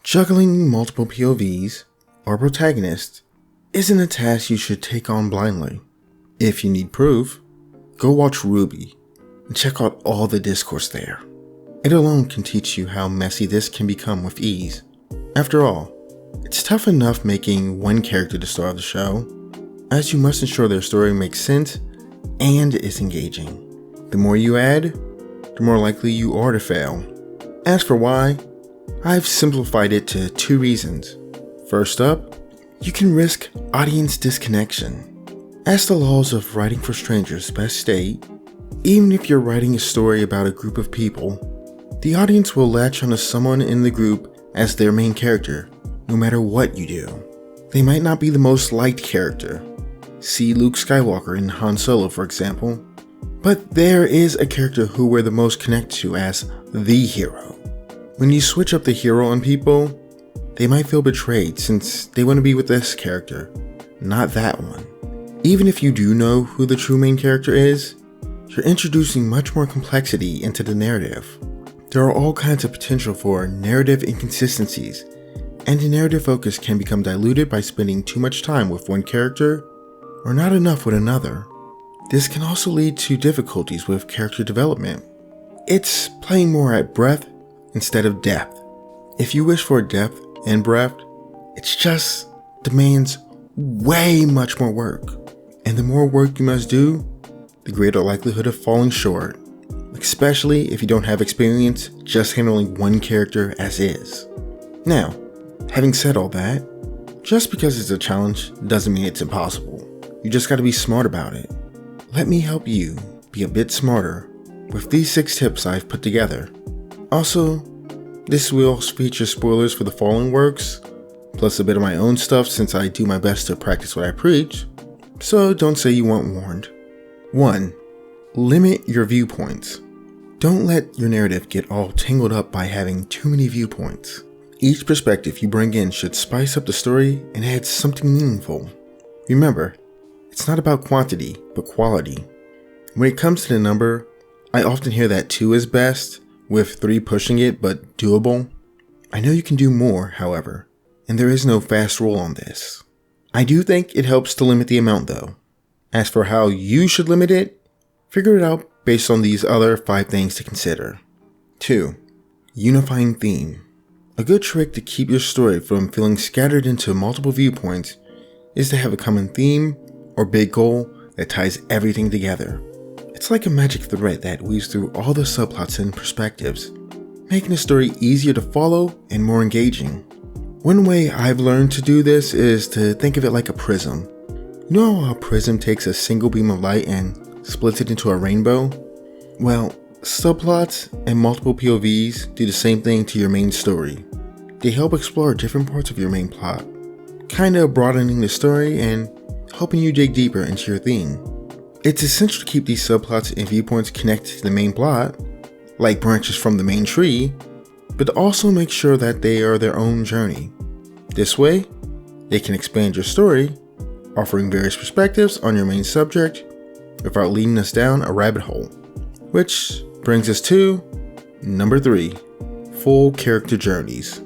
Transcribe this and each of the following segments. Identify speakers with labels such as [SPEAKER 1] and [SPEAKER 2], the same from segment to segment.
[SPEAKER 1] Juggling multiple POVs, or protagonists, isn't a task you should take on blindly. If you need proof, go watch Ruby and check out all the discourse there. It alone can teach you how messy this can become with ease. After all, it's tough enough making one character the star of the show, as you must ensure their story makes sense and is engaging. The more you add, the more likely you are to fail. As for why, I've simplified it to 2 reasons. First up, you can risk audience disconnection. As the laws of writing for strangers best state, even if you're writing a story about a group of people, the audience will latch onto someone in the group as their main character, no matter what you do. They might not be the most liked character. See Luke Skywalker in Han Solo, for example. But there is a character who we're the most connected to as the hero. When you switch up the hero on people, they might feel betrayed since they want to be with this character, not that one. Even if you do know who the true main character is, you're introducing much more complexity into the narrative. There are all kinds of potential for narrative inconsistencies, and the narrative focus can become diluted by spending too much time with one character or not enough with another. This can also lead to difficulties with character development. It's playing more at breadth instead of depth. If you wish for depth and breadth, it just demands way much more work. And the more work you must do, the greater likelihood of falling short, especially if you don't have experience just handling one character as is. Now, having said all that, just because it's a challenge doesn't mean it's impossible. You just gotta be smart about it. Let me help you be a bit smarter with these 6 tips I've put together. Also, this will feature spoilers for the following works, plus a bit of my own stuff since I do my best to practice what I preach, so don't say you weren't warned. 1. Limit your viewpoints. Don't let your narrative get all tangled up by having too many viewpoints. Each perspective you bring in should spice up the story and add something meaningful. Remember, it's not about quantity, but quality. When it comes to the number, I often hear that 2 is best, with 3 pushing it but doable. I know you can do more, however, and there is no fast rule on this. I do think it helps to limit the amount though. As for how you should limit it, figure it out based on these other 5 things to consider. 2. Unifying theme. A good trick to keep your story from feeling scattered into multiple viewpoints is to have a common theme or big goal that ties everything together. It's like a magic thread that weaves through all the subplots and perspectives, making the story easier to follow and more engaging. One way I've learned to do this is to think of it like a prism. You know how a prism takes a single beam of light and splits it into a rainbow? Well, subplots and multiple POVs do the same thing to your main story. They help explore different parts of your main plot, kinda broadening the story and helping you dig deeper into your theme. It's essential to keep these subplots and viewpoints connected to the main plot, like branches from the main tree, but also make sure that they are their own journey. This way, they can expand your story, offering various perspectives on your main subject without leading us down a rabbit hole. Which brings us to number 3, full character journeys.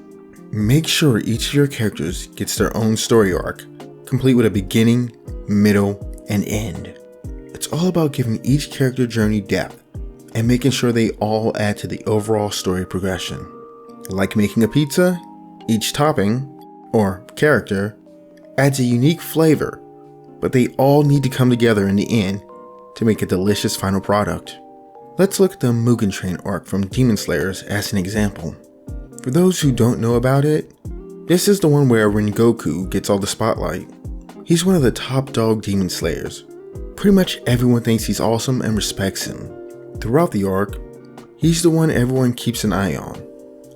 [SPEAKER 1] Make sure each of your characters gets their own story arc, complete with a beginning, middle, and end. It's all about giving each character journey depth and making sure they all add to the overall story progression. Like making a pizza, each topping, or character, adds a unique flavor, but they all need to come together in the end to make a delicious final product. Let's look at the Mugen Train arc from Demon Slayers as an example. For those who don't know about it, this is the one where Rengoku gets all the spotlight. He's one of the top dog Demon Slayers. Pretty much everyone thinks he's awesome and respects him. Throughout the arc, he's the one everyone keeps an eye on.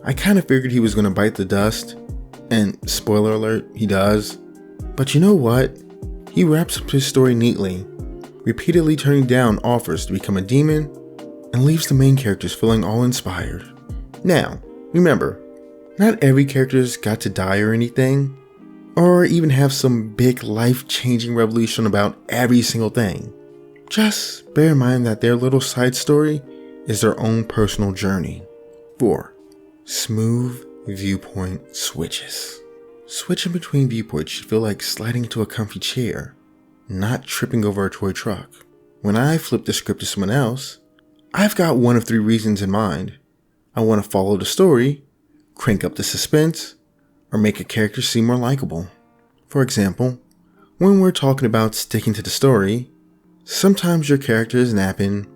[SPEAKER 1] I kinda figured he was gonna bite the dust, and spoiler alert, he does. But you know what? He wraps up his story neatly, repeatedly turning down offers to become a demon, and leaves the main characters feeling all inspired. Now, remember, not every character's got to die or anything, or even have some big life-changing revolution about every single thing. Just bear in mind that their little side story is their own personal journey. 4. Smooth viewpoint switches. Switching between viewpoints should feel like sliding into a comfy chair, not tripping over a toy truck. When I flip the script to someone else, I've got one of three reasons in mind. I want to follow the story, crank up the suspense, or make a character seem more likable. For example, when we're talking about sticking to the story, sometimes your character is napping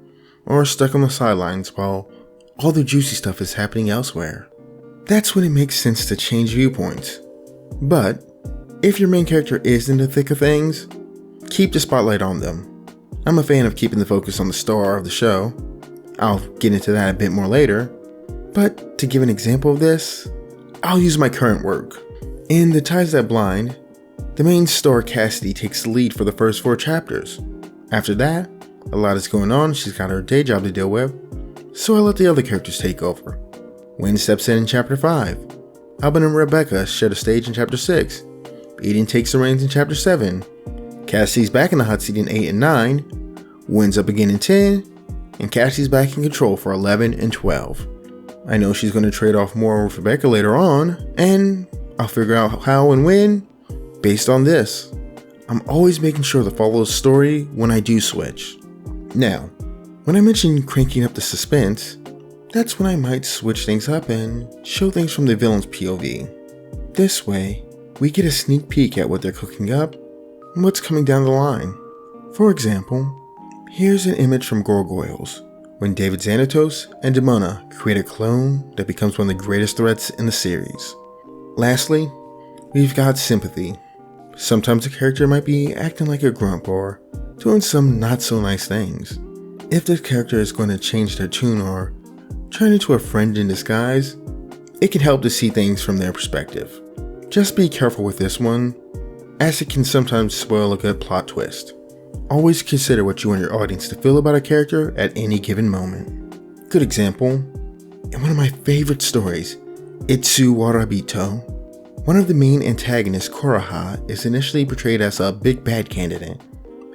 [SPEAKER 1] or stuck on the sidelines while all the juicy stuff is happening elsewhere. That's when it makes sense to change viewpoints. But if your main character is in the thick of things, keep the spotlight on them. I'm a fan of keeping the focus on the star of the show. I'll get into that a bit more later, but to give an example of this, I'll use my current work. In The Ties That Blind, the main star Cassidy takes the lead for the first 4 chapters. After that, a lot is going on, she's got her day job to deal with, so I let the other characters take over. Wynn steps in chapter 5. Alban and Rebecca share the stage in chapter 6. Eden takes the reins in chapter 7. Cassidy's back in the hot seat in 8 and 9. Wynn's up again in 10. And Cassidy's back in control for 11 and 12. I know she's going to trade off more with Rebecca later on, and I'll figure out how and when based on this. I'm always making sure to follow the story when I do switch. Now, when I mentioned cranking up the suspense, that's when I might switch things up and show things from the villain's POV. This way, we get a sneak peek at what they're cooking up and what's coming down the line. For example, here's an image from Gargoyles, when David Xanatos and Demona create a clone that becomes one of the greatest threats in the series. Lastly, we've got sympathy. Sometimes a character might be acting like a grump or doing some not so nice things. If the character is going to change their tune or turn into a friend in disguise, it can help to see things from their perspective. Just be careful with this one, as it can sometimes spoil a good plot twist. Always consider what you want your audience to feel about a character at any given moment. Good example, in one of my favorite stories, Itsu Warabito, one of the main antagonists, Koraha, is initially portrayed as a big bad candidate,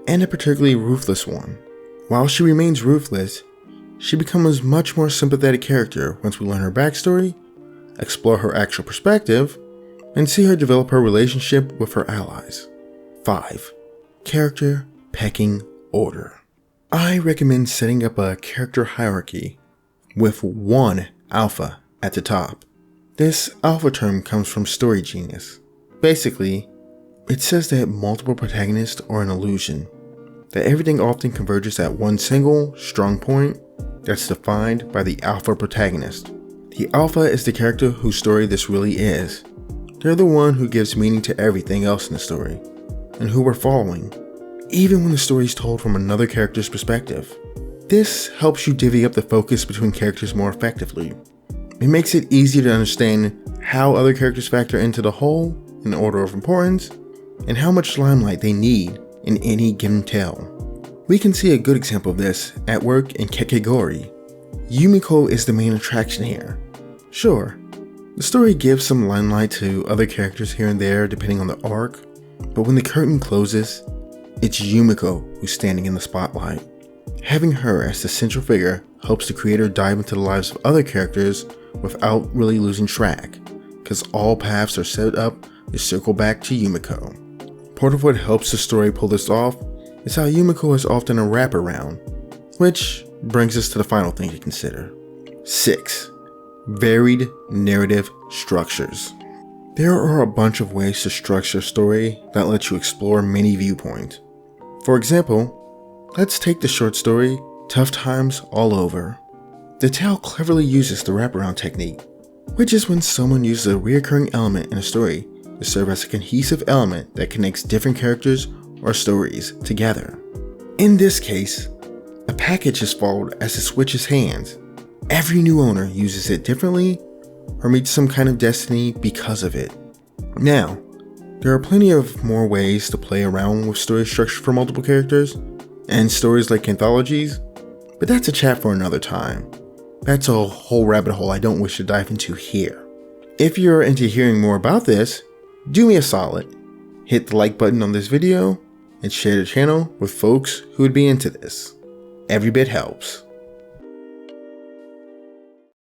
[SPEAKER 1] and a particularly ruthless one. While she remains ruthless, she becomes a much more sympathetic character once we learn her backstory, explore her actual perspective, and see her develop her relationship with her allies. 5. Character pecking order. I recommend setting up a character hierarchy with 1 alpha at the top. This alpha term comes from Story Genius. Basically, it says that multiple protagonists are an illusion, that everything often converges at one single, strong point that's defined by the alpha protagonist. The alpha is the character whose story this really is. They're the one who gives meaning to everything else in the story, and who we're following, even when the story is told from another character's perspective. This helps you divvy up the focus between characters more effectively. It makes it easier to understand how other characters factor into the whole in order of importance, and how much limelight they need in any given tale. We can see a good example of this at work in Kekigori. Yumiko is the main attraction here. Sure, the story gives some limelight to other characters here and there depending on the arc, but when the curtain closes, it's Yumiko who's standing in the spotlight. Having her as the central figure helps the creator dive into the lives of other characters without really losing track, because all paths are set up to circle back to Yumiko. Part of what helps the story pull this off is how Yumiko is often a wraparound, which brings us to the final thing to consider. 6. Varied narrative structures. There are a bunch of ways to structure a story that lets you explore many viewpoints. For example, let's take the short story, Tough Times All Over. The tale cleverly uses the wraparound technique, which is when someone uses a recurring element in a story to serve as a cohesive element that connects different characters or stories together. In this case, a package is followed as it switches hands. Every new owner uses it differently or meets some kind of destiny because of it. Now, there are plenty of more ways to play around with story structure for multiple characters and stories like anthologies, but that's a chat for another time. That's a whole rabbit hole I don't wish to dive into here. If you're into hearing more about this, do me a solid. Hit the like button on this video and share the channel with folks who would be into this. Every bit helps.